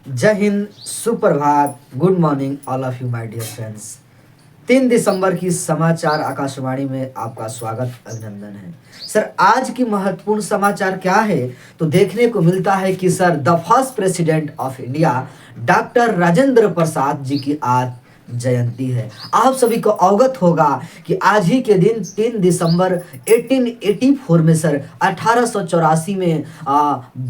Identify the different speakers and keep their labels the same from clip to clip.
Speaker 1: जय हिंद, सुप्रभात, good morning all of you my dear friends. 3 दिसंबर की समाचार आकाशवाणी में आपका स्वागत अभिनंदन है। सर, आज की महत्वपूर्ण समाचार क्या है? तो देखने को मिलता है कि sir the first president of India doctor Rajendra Prasad ji की आज जयंती है। आप सभी को अवगत होगा कि आज ही के दिन 3 दिसंबर 1884 में सर 1884 में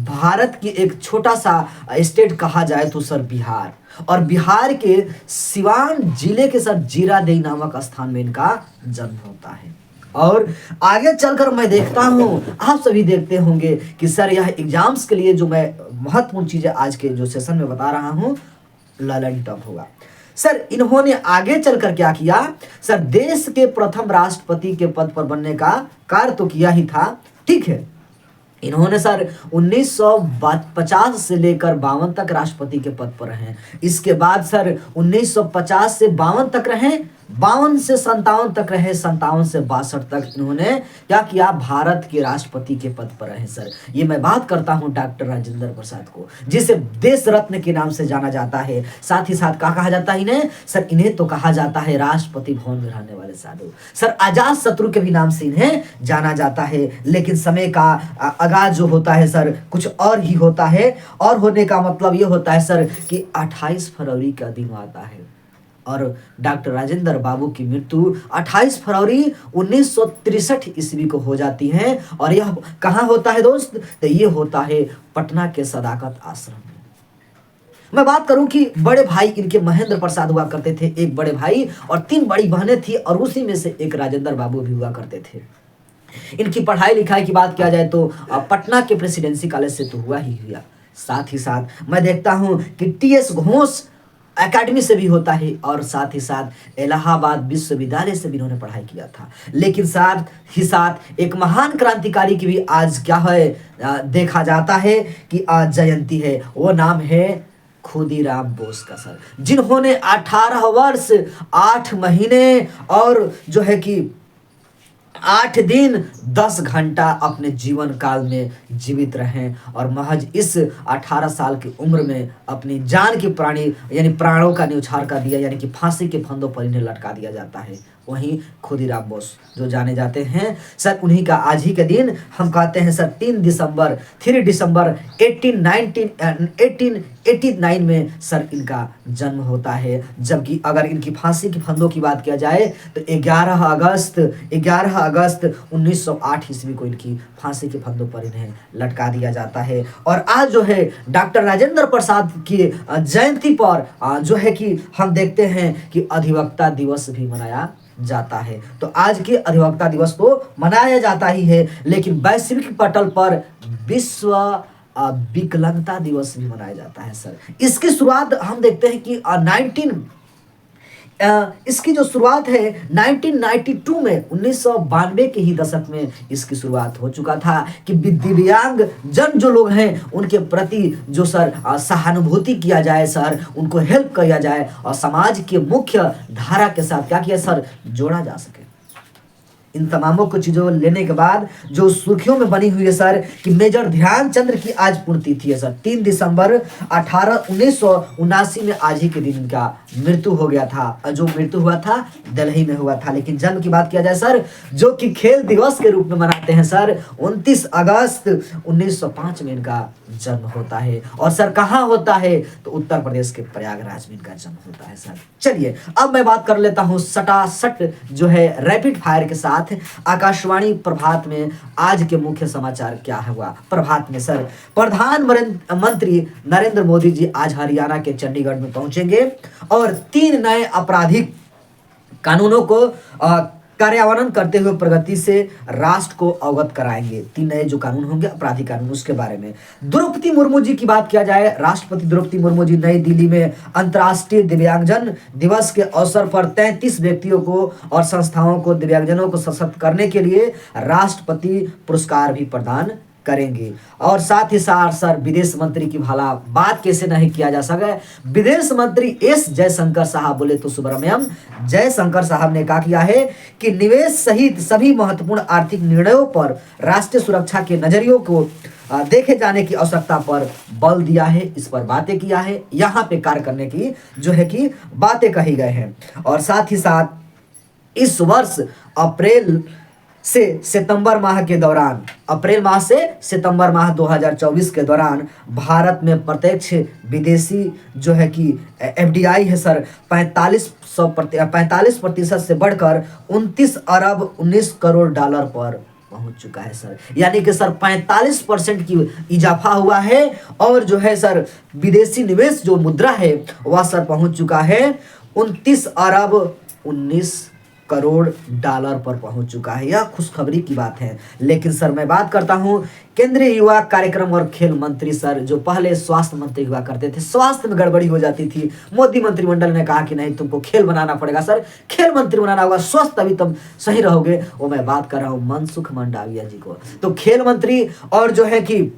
Speaker 1: भारत की एक छोटा सा स्टेट कहा जाए तो सर बिहार, और बिहार के सिवान जिले के सर जीरादेई नामक स्थान में इनका जन्म होता है। और आगे चलकर मैं देखता हूं, आप सभी देखते होंगे कि सर यह एग्जाम्स के लिए जो मैं महत्वपूर्ण चीजें आज के जो सेशन में बता रहा हूं ललन टॉप होगा। सर इन्होंने आगे चलकर क्या किया? सर देश के प्रथम राष्ट्रपति के पद पर बनने का कार्य तो किया ही था, ठीक है। इन्होंने सर 1950 से लेकर 52 तक राष्ट्रपति के पद पर रहे। इसके बाद सर 1950 से 52 तक रहे, 52 से 57 तक रहे, 57 से 62 तक इन्होंने क्या किया? भारत के राष्ट्रपति के पद पर रहे। सर ये मैं बात करता हूं डॉक्टर राजेंद्र प्रसाद को, जिसे देश रत्न के नाम से जाना जाता है। साथ ही साथ क्या कहा जाता है इन्हें? सर इन्हें तो कहा जाता है राष्ट्रपति भवन में रहने वाले साधु। सर आजाद शत्रु के भी नाम से इन्हें जाना जाता है, लेकिन समय का आगाज जो होता है सर कुछ और ही होता है। और होने का मतलब ये होता है सर कि 28 फरवरी का दिन आता है और डॉक्टर राजेंद्र बाबू की मृत्यु 28 फरवरी 1963 ईस्वी को हो जाती है। और यह कहाँ होता है दोस्त? तो ये होता है पटना के सदाकत आश्रम में। मैं बात करूं कि बड़े भाई इनके महेंद्र प्रसाद हुआ करते थे, एक बड़े भाई, और 3 बड़ी बहनें थी, और उसी में से एक राजेंद्र बाबू भी हुआ करते थे। इनकी पढ़ाई लिखाई की बात किया जाए तो पटना के प्रेसिडेंसी कॉलेज से तो हुआ ही हुआ। साथ ही साथ मैं देखता हूं कि टीएस घोष एकेडमी से भी होता है, और साथ ही साथ इलाहाबाद विश्वविद्यालय से भी इन्होंने पढ़ाई किया था। लेकिन साथ ही साथ एक महान क्रांतिकारी की भी आज क्या है देखा जाता है कि आज जयंती है। वो नाम है खुदीराम बोस का सर, जिन्होंने 18 वर्ष 8 महीने और जो है कि 8 दिन 10 घंटा अपने जीवन काल में जीवित रहे, और महज इस 18 साल की उम्र में अपनी जान की प्राणों का न्यौछावर कर दिया, यानी कि फांसी के फंदों पर इन्हें लटका दिया जाता है। वहीं खुदीराम बोस जो जाने जाते हैं सर, उन्हीं का आज ही के दिन हम कहते हैं सर 3 दिसंबर 1889 में सर इनका जन्म होता है। जबकि अगर इनकी फांसी की फंदों की बात किया जाए तो 11 अगस्त 1908 ईस्वी को इनकी फांसी के फंदों पर इन्हें लटका दिया जाता है। और आज जो है डॉक्टर राजेंद्र प्रसाद की जयंती पर जो है कि हम देखते हैं कि अधिवक्ता दिवस भी मनाया जाता है। तो आज के अधिवक्ता दिवस तो मनाया जाता ही है, लेकिन वैश्विक पटल पर विश्व विकलांगता दिवस भी मनाया जाता है। सर इसकी शुरुआत हम देखते हैं कि इसकी जो शुरुआत है 1992 में, 1992 के ही दशक में इसकी शुरुआत हो चुका था कि दिव्यांग जन जो लोग हैं उनके प्रति जो सर सहानुभूति किया जाए, सर उनको हेल्प किया जाए, और समाज के मुख्य धारा के साथ क्या किया सर जोड़ा जा सके। इन तमामों को चीज़ों लेने के बाद जो सुर्खियों में बनी हुई है सर कि मेजर ध्यानचंद की आज पुण्यतिथि है सर। 3 दिसंबर 1979 में आज ही के दिन इनका मृत्यु हो गया था। जो मृत्यु हुआ था दिल्ली में हुआ था, लेकिन जन्म की बात किया जाए सर, जो कि खेल दिवस के रूप में मनाते हैं सर, 29 अगस्त 1905 में इनका जन्म होता है। और सर कहाँ होता है? तो उत्तर प्रदेश के प्रयागराज में इनका जन्म होता है सर। चलिए अब मैं बात कर लेता हूँ सटासट जो है रैपिड फायर के साथ आकाशवाणी प्रभात में आज के मुख्य समाचार क्या हुआ। प्रभात में सर प्रधानमंत्री नरेंद्र मोदी जी आज हरियाणा के चंडीगढ़ में पहुंचेंगे और 3 नए आपराधिक कानूनों को कार्यान्वयन करते हुए प्रगति से राष्ट्र को अवगत कराएंगे। 3 नए जो कानून होंगे आपराधिक कानून, उसके बारे में। द्रौपदी मुर्मू जी की बात किया जाए, राष्ट्रपति द्रौपदी मुर्मू जी नई दिल्ली में अंतर्राष्ट्रीय दिव्यांगजन दिवस के अवसर पर 33 व्यक्तियों को और संस्थाओं को दिव्यांगजनों को सशक्त करने के लिए राष्ट्रपति पुरस्कार भी प्रदान करेंगे। और साथ ही साथ सर विदेश मंत्री की भला बात कैसे नहीं किया जा सके। विदेश मंत्री एस जयशंकर साहब बोले तो सुब्रमण्यम जयशंकर साहब ने कहा किया है कि निवेश सहित सभी महत्वपूर्ण आर्थिक निर्णयों पर राष्ट्रीय सुरक्षा के नजरियों को देखे जाने की आवश्यकता पर बल दिया है, इस पर बातें किया है, यहाँ पे कार्य करने की जो है कि बातें कही गए हैं। और साथ ही साथ इस वर्ष अप्रैल से सितंबर माह के दौरान, अप्रैल माह से सितंबर माह 2024 के दौरान भारत में प्रत्यक्ष विदेशी जो है कि एफडीआई है सर 45% से बढ़कर 29 अरब 19 करोड़ डॉलर पर पहुंच चुका है सर। यानी कि सर 45% की इजाफा हुआ है और जो है सर विदेशी निवेश जो मुद्रा है वह सर पहुंच चुका है 29 अरब 19 करोड़ डॉलर पर पहुंच चुका है। यह खुशखबरी की बात है। लेकिन सर मैं बात करता हूं केंद्रीय युवा कार्यक्रम और खेल मंत्री सर, जो पहले स्वास्थ्य मंत्री हुआ करते थे, स्वास्थ्य में गड़बड़ी हो जाती थी, मोदी मंत्रिमंडल ने कहा कि नहीं तुमको खेल बनाना पड़ेगा सर, खेल मंत्री बनाना होगा, स्वस्थ तभी तुम सही रहोगे। वो मैं बात कर रहा हूं मनसुख मंडाविया जी को। तो खेल मंत्री और जो है कि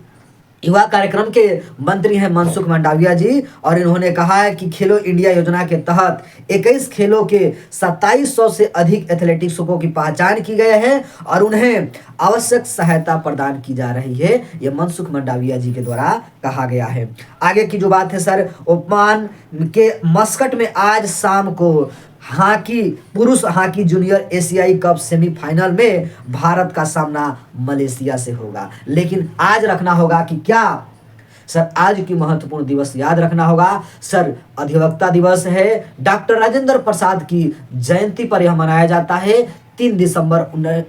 Speaker 1: युवा कार्यक्रम के मंत्री हैं मनसुख मंडाविया जी, और इन्होंने कहा है कि खेलो इंडिया योजना के तहत 21 खेलों के 2700 से अधिक एथलेटिक्सों की पहचान की गई है और उन्हें आवश्यक सहायता प्रदान की जा रही है। यह मनसुख मंडाविया जी के द्वारा कहा गया है। आगे की जो बात है सर, ओमान के मस्कट में आज शाम को पुरुष हॉकी जूनियर एशियाई कप सेमीफाइनल में भारत का सामना मलेशिया से होगा। लेकिन आज रखना होगा कि क्या सर, आज की महत्वपूर्ण दिवस याद रखना होगा सर, अधिवक्ता दिवस है। डॉक्टर राजेंद्र प्रसाद की जयंती पर यह मनाया जाता है। 3 दिसंबर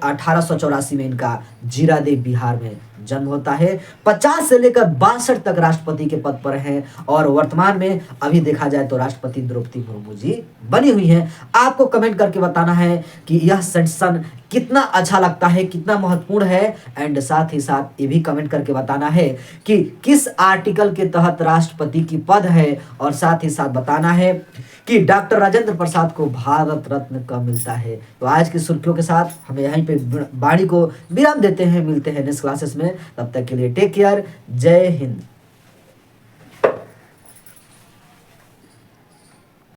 Speaker 1: 1884 में इनका जीरादेव बिहार में जन्म होता है। 50 से लेकर 62 तक राष्ट्रपति के पद पर हैं और वर्तमान में अभी देखा जाए तो राष्ट्रपति द्रौपदी मुर्मू जी बनी हुई हैं। आपको कमेंट करके बताना है कि यह सेशन कितना अच्छा लगता है, कितना महत्वपूर्ण है, एंड साथ ही साथ ये भी कमेंट करके बताना है कि किस आर्टिकल के तहत राष्ट्रपति की पद है, और साथ ही साथ बताना है कि डॉक्टर राजेंद्र प्रसाद को भारत रत्न कब मिलता है। तो आज की सुर्खियों के साथ हमें यहीं पे वाणी को विराम देते हैं। मिलते हैं नेक्स्ट क्लासेस में, तब तक के लिए टेक केयर, जय हिंद।